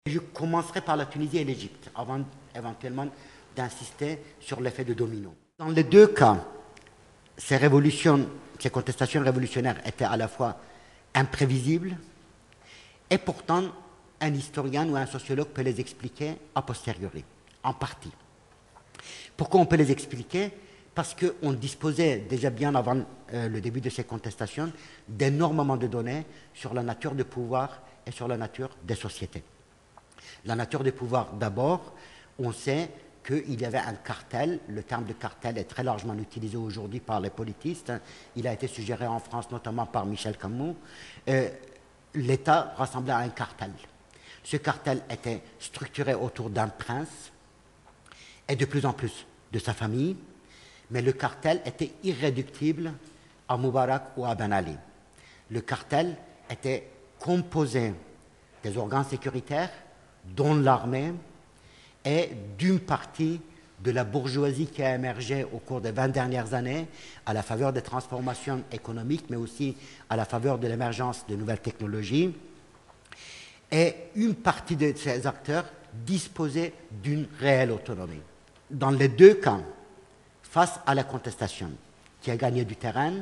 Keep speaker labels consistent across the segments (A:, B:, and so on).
A: Je commencerai par la Tunisie et l'Égypte, avant éventuellement d'insister sur l'effet de domino. Dans les deux cas, ces contestations révolutionnaires étaient à la fois imprévisibles et pourtant un historien ou un sociologue peut les expliquer a posteriori, en partie. Pourquoi on peut les expliquer? Parce qu'on disposait déjà bien avant le début de ces contestations d'énormément de données sur la nature du pouvoir et sur la nature des sociétés. La nature du pouvoir, d'abord, on sait qu'il y avait un cartel. Le terme de cartel est très largement utilisé aujourd'hui par les politistes. Il a été suggéré en France notamment par Michel Camus. L'État ressemblait à un cartel. Ce cartel était structuré autour d'un prince et de plus en plus de sa famille, mais le cartel était irréductible à Moubarak ou à Ben Ali. Le cartel était composé des organes sécuritaires, dont l'armée, et d'une partie de la bourgeoisie qui a émergé au cours des 20 dernières années à la faveur des transformations économiques, mais aussi à la faveur de l'émergence de nouvelles technologies. Et une partie de ces acteurs disposait d'une réelle autonomie. Dans les deux cas, face à la contestation qui a gagné du terrain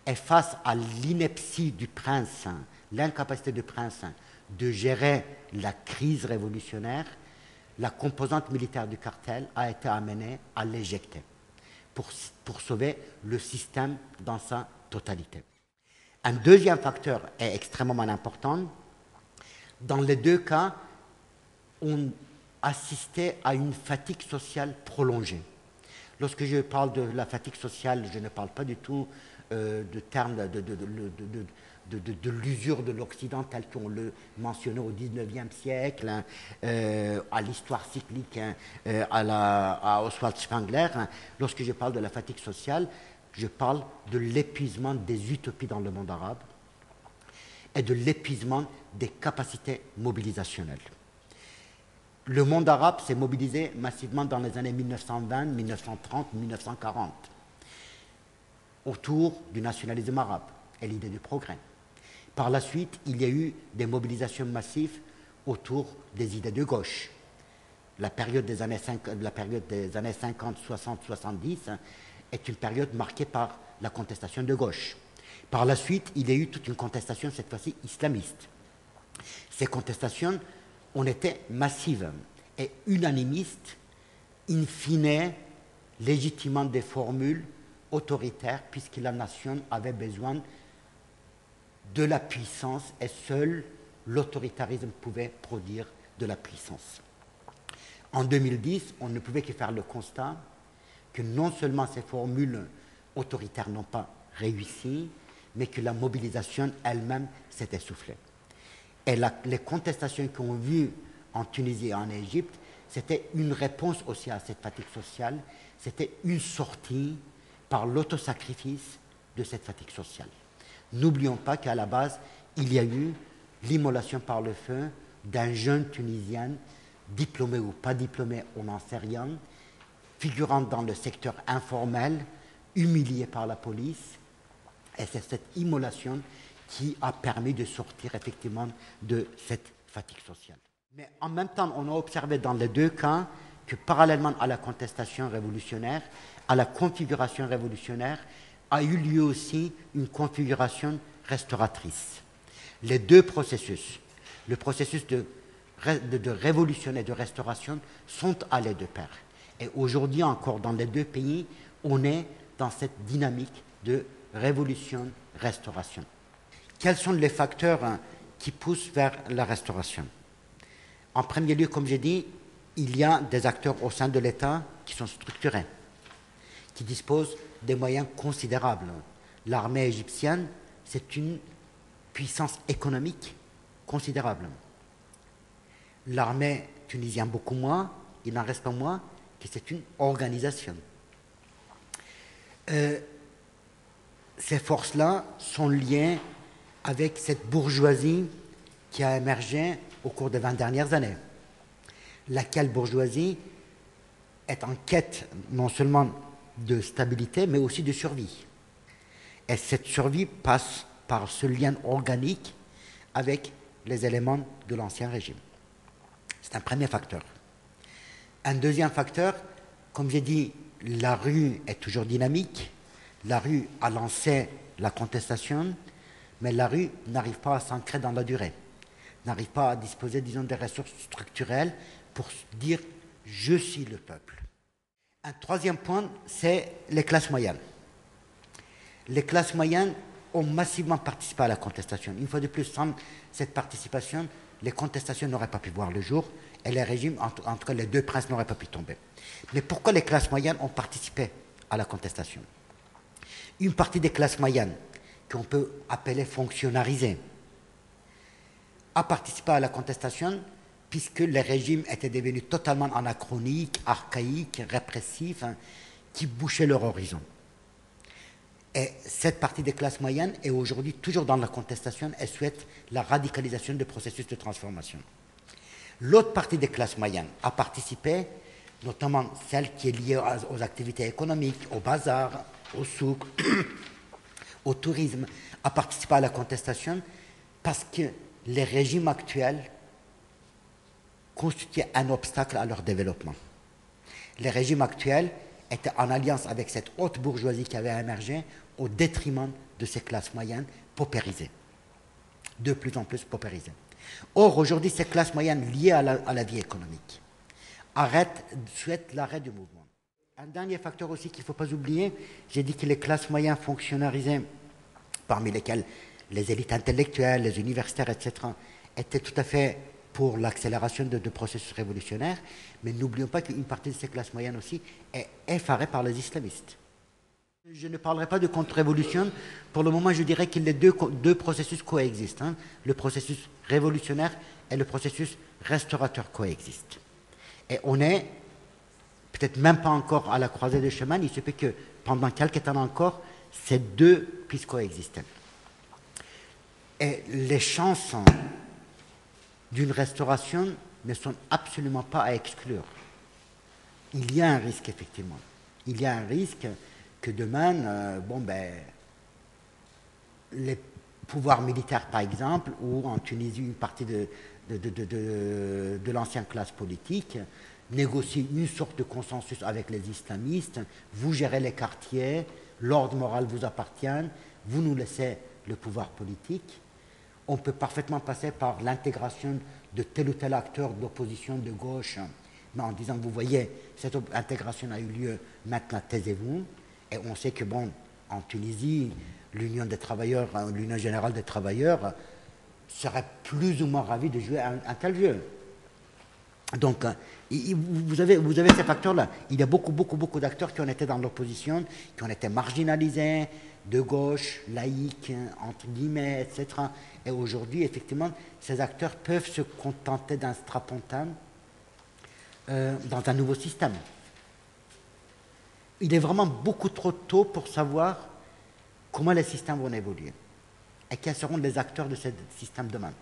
A: et face à l'ineptie du prince, l'incapacité du prince de gérer la crise révolutionnaire, la composante militaire du cartel a été amenée à l'éjecter pour sauver le système dans sa totalité. Un deuxième facteur est extrêmement important. Dans les deux cas, on assistait à une fatigue sociale prolongée. Lorsque je parle de la fatigue sociale, je ne parle pas du tout de termes de l'usure de l'Occident tel qu'on le mentionnait au XIXe siècle, à l'histoire cyclique, à Oswald Spengler. Lorsque je parle de la fatigue sociale, je parle de l'épuisement des utopies dans le monde arabe et de l'épuisement des capacités mobilisationnelles. Le monde arabe s'est mobilisé massivement dans les années 1920, 1930, 1940, autour du nationalisme arabe et l'idée du progrès. Par la suite, il y a eu des mobilisations massives autour des idées de gauche. La période des années 50, 60, 70 est une période marquée par la contestation de gauche. Par la suite, il y a eu toute une contestation, cette fois-ci islamiste. Ces contestations ont été massives et unanimistes, in fine, légitimant des formules autoritaires, puisque la nation avait besoin de la puissance et seul l'autoritarisme pouvait produire de la puissance. En 2010, on ne pouvait que faire le constat que non seulement ces formules autoritaires n'ont pas réussi, mais que la mobilisation elle-même s'est essoufflée. Et les contestations qu'on a vues en Tunisie et en Égypte, c'était une réponse aussi à cette fatigue sociale, c'était une sortie par l'autosacrifice de cette fatigue sociale. N'oublions pas qu'à la base, il y a eu l'immolation par le feu d'un jeune Tunisien, diplômé ou pas diplômé, on n'en sait rien, figurant dans le secteur informel, humilié par la police, et c'est cette immolation qui a permis de sortir effectivement de cette fatigue sociale. Mais en même temps, on a observé dans les deux cas que parallèlement à la contestation révolutionnaire, à la configuration révolutionnaire, a eu lieu aussi une configuration restauratrice. Les deux processus, le processus de révolution et de restauration, sont allés de pair. Et aujourd'hui encore, dans les deux pays, on est dans cette dynamique de révolution-restauration. Quels sont les facteurs qui poussent vers la restauration? En premier lieu, comme j'ai dit, il y a des acteurs au sein de l'État qui sont structurés, qui disposent des moyens considérables. L'armée égyptienne, c'est une puissance économique considérable. L'armée tunisienne, beaucoup moins, il n'en reste pas moins que c'est une organisation. Ces forces-là sont liées avec cette bourgeoisie qui a émergé au cours des 20 dernières années. Laquelle bourgeoisie est en quête non seulement de stabilité, mais aussi de survie. Et cette survie passe par ce lien organique avec les éléments de l'Ancien Régime. C'est un premier facteur. Un deuxième facteur, comme j'ai dit, la rue est toujours dynamique. La rue a lancé la contestation, mais la rue n'arrive pas à s'ancrer dans la durée, n'arrive pas à disposer, disons, des ressources structurelles pour dire « je suis le peuple ». Un troisième point, c'est les classes moyennes. Les classes moyennes ont massivement participé à la contestation. Une fois de plus, sans cette participation, les contestations n'auraient pas pu voir le jour et les régimes, en tout cas les deux princes, n'auraient pas pu tomber. Mais pourquoi les classes moyennes ont participé à la contestation? Une partie des classes moyennes, qu'on peut appeler fonctionnalisées, a participé à la contestation puisque les régimes étaient devenus totalement anachroniques, archaïques, répressifs, qui bouchaient leur horizon. Et cette partie des classes moyennes est aujourd'hui toujours dans la contestation et souhaite la radicalisation du processus de transformation. L'autre partie des classes moyennes a participé, notamment celle qui est liée aux activités économiques, au bazar, au souk, au tourisme, a participé à la contestation parce que les régimes actuels constituaient un obstacle à leur développement. Les régimes actuels étaient en alliance avec cette haute bourgeoisie qui avait émergé au détriment de ces classes moyennes paupérisées, de plus en plus paupérisées. Or, aujourd'hui, ces classes moyennes liées à la vie économique souhaitent l'arrêt du mouvement. Un dernier facteur aussi qu'il ne faut pas oublier, j'ai dit que les classes moyennes fonctionnalisées, parmi lesquelles les élites intellectuelles, les universitaires, etc., étaient tout à fait pour l'accélération de processus révolutionnaires, mais n'oublions pas qu'une partie de ces classes moyennes aussi est effarée par les islamistes. Je ne parlerai pas de contre-révolution. Pour le moment, je dirais que les deux processus coexistent. Le processus révolutionnaire et le processus restaurateur coexistent. Et on est peut-être même pas encore à la croisée des chemins. Il se peut que pendant quelques temps encore, ces deux puissent coexister. Et les chances d'une restauration ne sont absolument pas à exclure. Il y a un risque, effectivement. Il y a un risque que demain, les pouvoirs militaires, par exemple, ou en Tunisie, une partie de l'ancienne classe politique, négocient une sorte de consensus avec les islamistes. Vous gérez les quartiers, l'ordre moral vous appartient, vous nous laissez le pouvoir politique. On peut parfaitement passer par l'intégration de tel ou tel acteur d'opposition de gauche, mais en disant, vous voyez, cette intégration a eu lieu, maintenant taisez-vous. Et on sait que, en Tunisie, l'Union des travailleurs, l'Union générale des travailleurs serait plus ou moins ravie de jouer un tel jeu. Donc, vous avez ces facteurs-là. Il y a beaucoup d'acteurs qui ont été dans l'opposition, qui ont été marginalisés, de gauche, laïcs, entre guillemets, etc. Et aujourd'hui, effectivement, ces acteurs peuvent se contenter d'un strapontin dans un nouveau système. Il est vraiment beaucoup trop tôt pour savoir comment les systèmes vont évoluer et quels seront les acteurs de ce système demain.